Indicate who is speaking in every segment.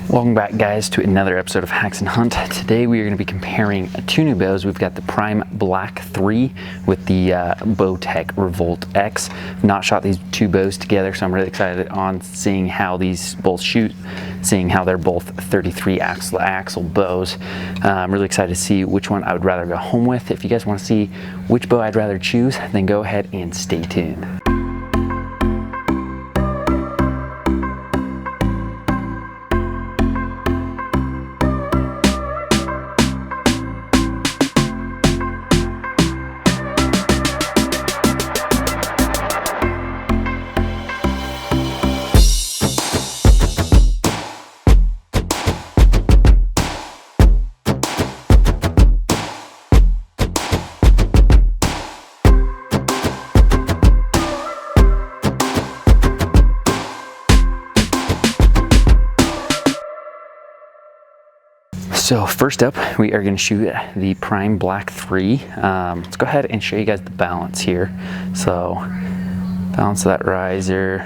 Speaker 1: Welcome back, guys, to another episode of Haxenhunt. Today we are going to be comparing two new bows. We've got the Prime Black 3 with the Bowtech REVOLT X. Not shot these two bows together, so I'm really excited on seeing how these both shoot, seeing how they're both 33 axle bows. I'm really excited to see which one I would rather go home with. If you guys want to see which bow I'd rather choose, then go ahead and stay tuned. So first up, we are going to shoot the Prime Black 3. Let's go ahead and show you guys the balance here. So balance of that riser,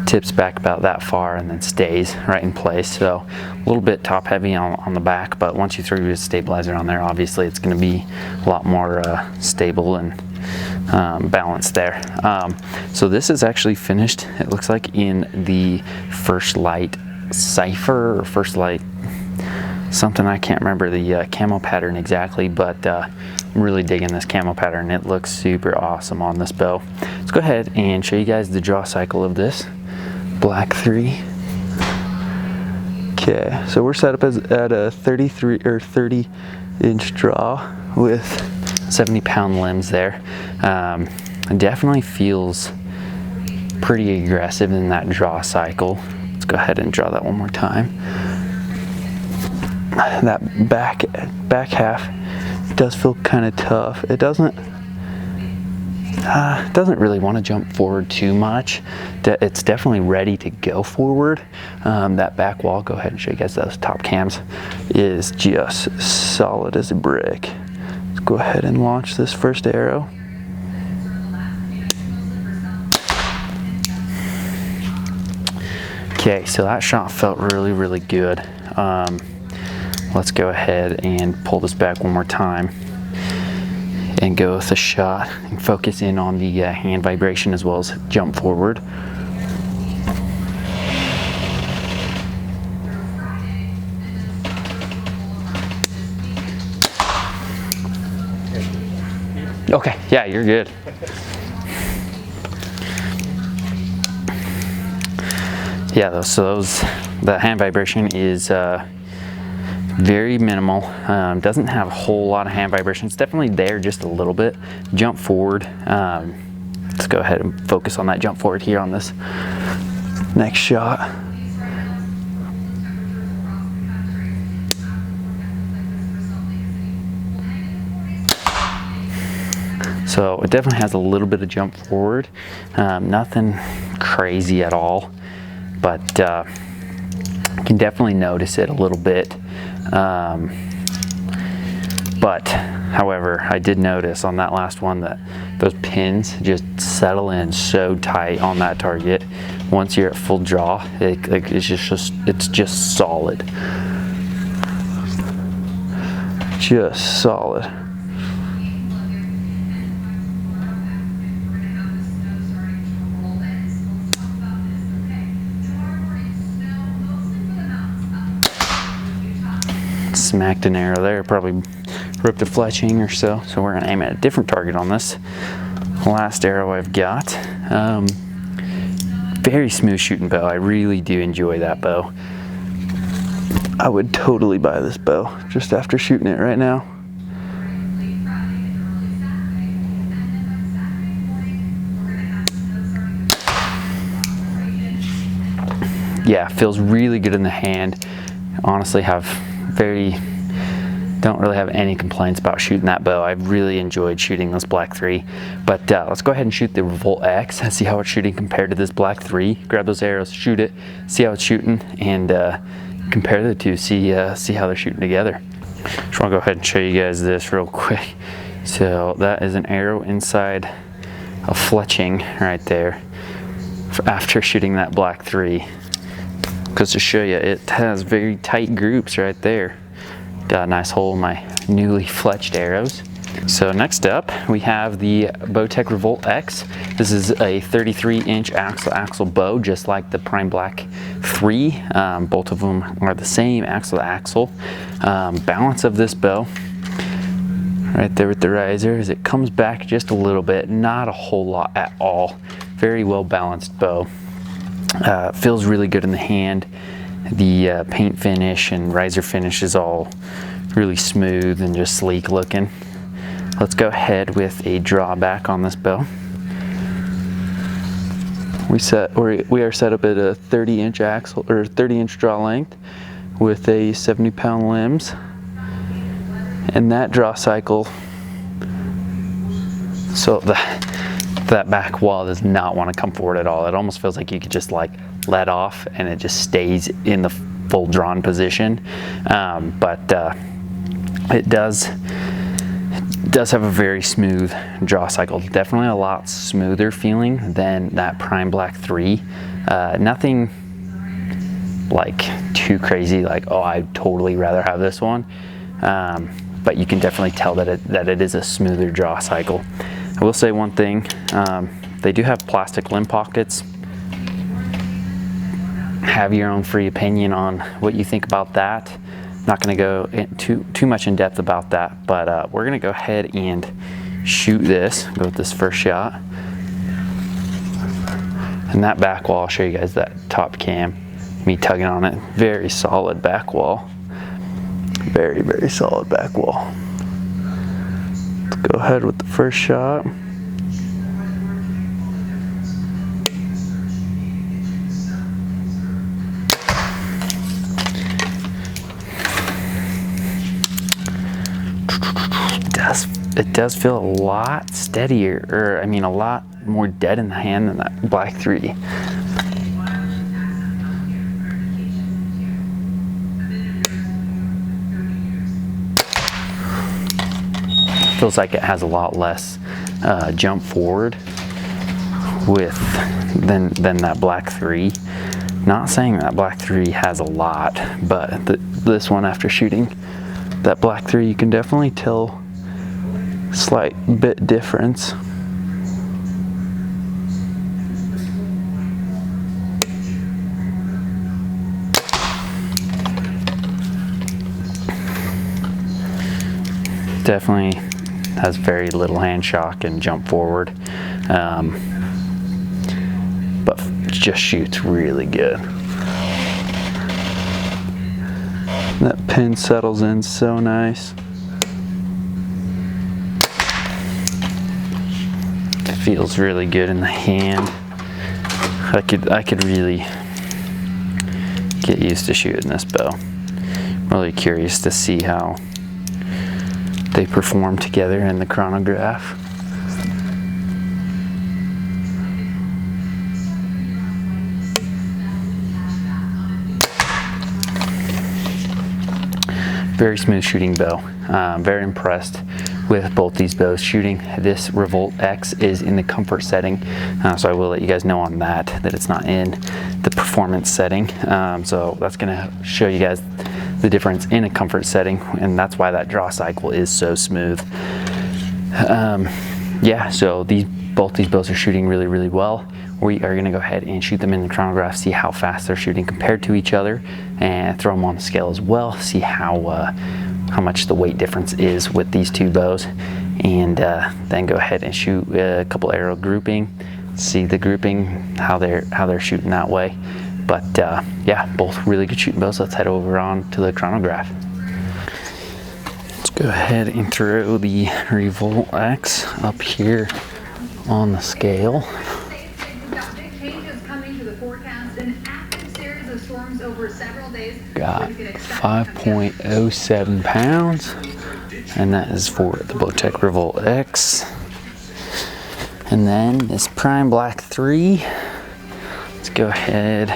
Speaker 1: tips back about that far and then stays right in place. So a little bit top heavy on the back, but once you throw your stabilizer on there, obviously it's going to be a lot more stable and balanced there. So this is actually finished, it looks like, in the First Light Cipher or First Light something. I can't remember the camo pattern exactly, but I'm really digging this camo pattern. It looks super awesome on this bow. Let's go ahead and show you guys the draw cycle of this Black 3. Okay, so we're set up at a 33 or 30 inch draw with 70-pound limbs there. It definitely feels pretty aggressive in that draw cycle. Let's go ahead and draw that one more time. That back half does feel kind of tough. It doesn't really want to jump forward too much. It's definitely ready to go forward. That back wall, go ahead and show you guys those top cams, is just solid as a brick. Let's go ahead and launch this first arrow. Okay, so that shot felt really good. Let's go ahead and pull this back one more time and go with a shot and focus in on the hand vibration as well as jump forward. Okay, yeah, you're good. Yeah, so the hand vibration is very minimal. Doesn't have a whole lot of hand vibration. It's definitely there just a little bit. Jump forward. Let's go ahead and focus on that jump forward here on this next shot. So it definitely has a little bit of jump forward. Nothing crazy at all, but you can definitely notice it a little bit. But however, I did notice on that last one that those pins just settle in so tight on that target. Once you're at full draw, it's just solid. Just solid. Smacked an arrow there, probably ripped a fletching or so. So we're gonna aim at a different target on this last arrow I've got. Very smooth shooting bow. I really do enjoy that bow. I would totally buy this bow just after shooting it right now. Yeah, feels really good in the hand. Honestly, don't really have any complaints about shooting that bow. I've really enjoyed shooting this Black 3. But let's go ahead and shoot the REVOLT X and see how it's shooting compared to this Black 3. Grab those arrows, shoot it, see how it's shooting, and compare the two, see how they're shooting together. Just want to go ahead and show you guys this real quick. So that is an arrow inside a fletching right there after shooting that Black 3. Because to show you, it has very tight groups right there. Got a nice hole in my newly fletched arrows. So next up, we have the Bowtech REVOLT X. This is a 33-inch axle-to-axle bow, just like the Prime Black 3. Both of them are the same axle-to-axle. Balance of this bow, right there with the riser, is it comes back just a little bit, not a whole lot at all. Very well balanced bow. Feels really good in the hand. The paint finish and riser finish is all really smooth and just sleek looking. Let's go ahead with a drawback on this bow. We are set up at a 30-inch axle or 30-inch draw length with a 70-pound limbs, and that draw cycle. So that back wall does not want to come forward at all. It almost feels like you could just like let off and it just stays in the full drawn position. But it does have a very smooth draw cycle. Definitely a lot smoother feeling than that Prime Black 3. Nothing like too crazy, like, oh, I'd totally rather have this one. But you can definitely tell that it is a smoother draw cycle. I will say one thing, they do have plastic limb pockets. Have your own free opinion on what you think about that. Not going to go too much in depth about that, but we're going to go ahead and shoot this. Go with this first shot. And that back wall, I'll show you guys that top cam. Me tugging on it. Very solid back wall. Very, very solid back wall. Let's go ahead with the first shot. It does feel a lot steadier, or I mean a lot more dead in the hand than that Black 3. Feels like it has a lot less jump forward than that Black 3. Not saying that Black 3 has a lot, but this one, after shooting that Black 3, you can definitely tell slight bit difference. Definitely has very little hand shock and jump forward, but just shoots really good. That pin settles in so nice. Feels really good in the hand. I could really get used to shooting this bow. I'm really curious to see how they perform together in the chronograph. Very smooth shooting bow. Very impressed with both these bows. Shooting this REVOLT X is in the comfort setting, so I will let you guys know on that it's not in the performance setting. So that's gonna show you guys the difference in a comfort setting, and that's why that draw cycle is so smooth. Yeah, so both these bows are shooting really, really well. We are gonna go ahead and shoot them in the chronograph, see how fast they're shooting compared to each other, and throw them on the scale as well, see how much the weight difference is with these two bows, and then go ahead and shoot a couple arrow grouping, see the grouping, how they're shooting that way. But yeah, both really good shooting bows. Let's head over on to the chronograph. Let's go ahead and throw the REVOLT X up here on the scale. Got 5.07 pounds, and that is for the Bowtech REVOLT X. And then this Prime Black 3. Let's go ahead,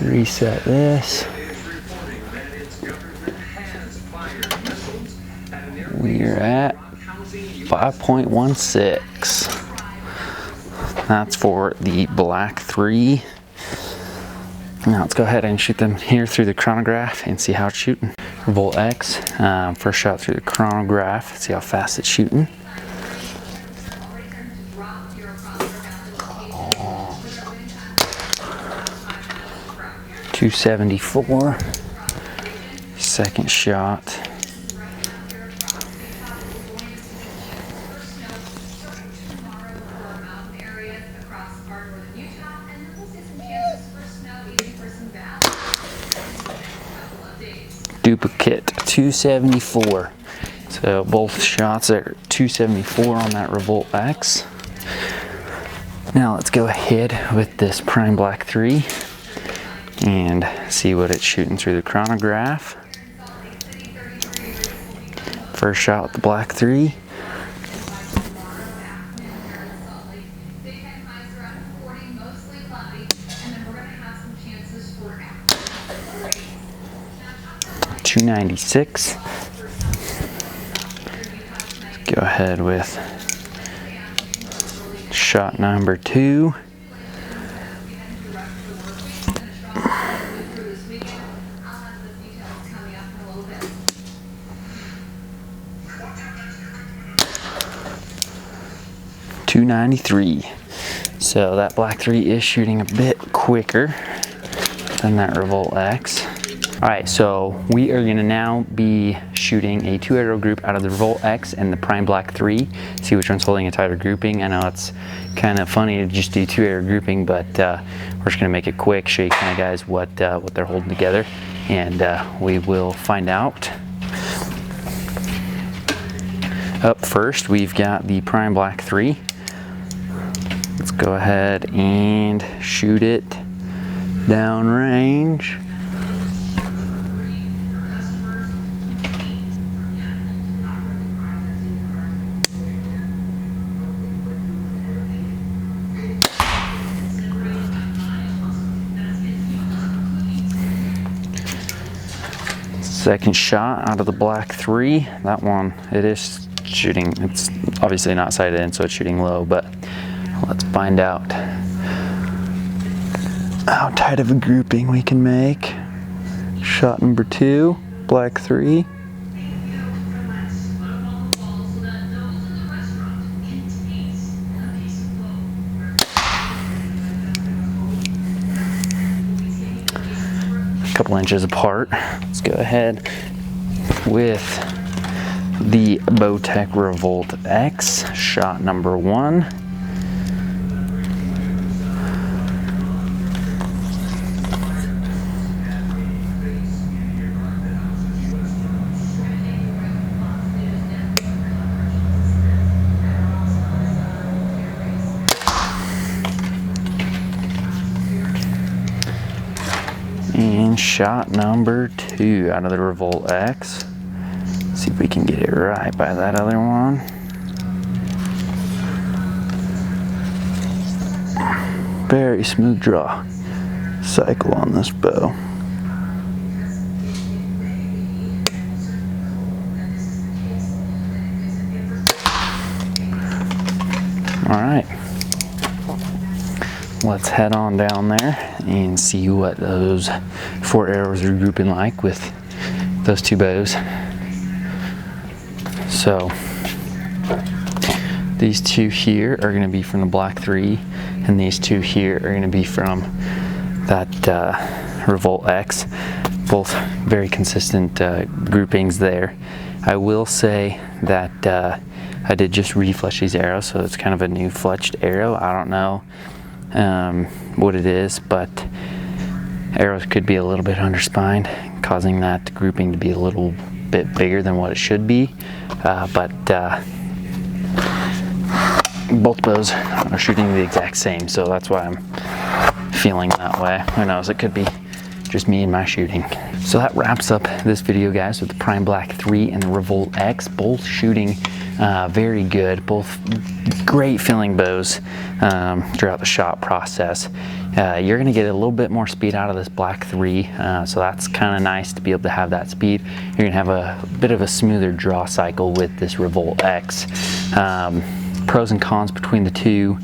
Speaker 1: reset this. We are at 5.16. That's for the Black 3. Now let's go ahead and shoot them here through the chronograph and see how it's shooting. REVOLT X, first shot through the chronograph, see how fast it's shooting. .274. Second shot. Duplicate 274. So both shots are 274 on that REVOLT X. Now let's go ahead with this Prime Black 3 and see what it's shooting through the chronograph. First shot with the Black 3. .296. Go ahead with shot number 2. .293. So that Black 3 is shooting a bit quicker than that REVOLT X. All right, so we are gonna now be shooting a 2-arrow group out of the REVOLT X and the Prime Black 3, see which one's holding a tighter grouping. I know it's kind of funny to just do 2-arrow grouping, but we're just gonna make it quick, show you kind of guys what they're holding together, and we will find out. Up first, we've got the Prime Black 3. Let's go ahead and shoot it downrange. Second shot out of the Black 3. That one, it is shooting, it's obviously not sighted in, so it's shooting low, but let's find out how tight of a grouping we can make. Shot number 2, Black 3. Couple inches apart. Let's go ahead with the Bowtech REVOLT X, shot number 1. And shot number 2 out of the REVOLT X. See if we can get it right by that other one. Very smooth draw cycle on this bow. All right. Let's head on down there and see what those 4 arrows are grouping like with those 2 bows. So these 2 here are going to be from the Black 3, and these 2 here are going to be from that REVOLT X. Both very consistent groupings there. I will say that I did just refletch these arrows, so it's kind of a new fletched arrow. I don't know what it is, but arrows could be a little bit underspined, causing that grouping to be a little bit bigger than what it should be, but both bows are shooting the exact same, so that's why I'm feeling that way. Who knows, it could be just me and my shooting. So that wraps up this video, guys, with the Prime Black 3 and the REVOLT X, both shooting very good, both great feeling bows throughout the shot process. You're going to get a little bit more speed out of this Black 3, so that's kind of nice to be able to have that speed. You're going to have a bit of a smoother draw cycle with this REVOLT X. Pros and cons between the two.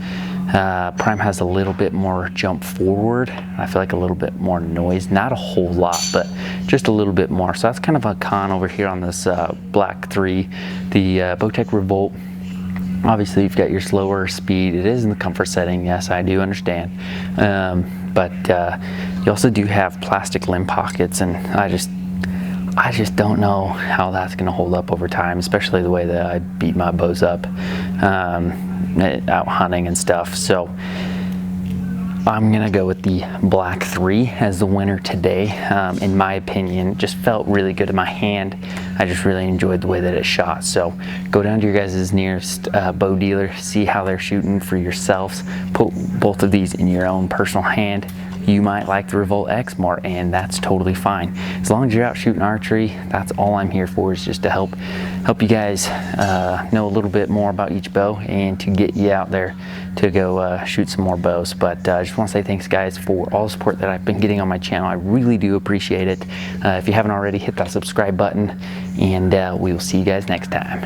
Speaker 1: Prime has a little bit more jump forward. I feel like a little bit more noise, not a whole lot, but just a little bit more. So that's kind of a con over here on this Black 3. The Bowtech REVOLT, obviously you've got your slower speed. It is in the comfort setting, yes, I do understand. But you also do have plastic limb pockets, and I just don't know how that's going to hold up over time, especially the way that I beat my bows up out hunting and stuff. So I'm gonna go with the Black 3 as the winner today. In my opinion, just felt really good in my hand. I just really enjoyed the way that it shot. So go down to your guys' nearest bow dealer, see how they're shooting for yourselves. Put both of these in your own personal hand. You might like the REVOLT X more, and that's totally fine. As long as you're out shooting archery, that's all I'm here for, is just to help you guys know a little bit more about each bow and to get you out there to go shoot some more bows. But I just want to say thanks, guys, for all the support that I've been getting on my channel. I really do appreciate it. If you haven't already, hit that subscribe button, and we will see you guys next time.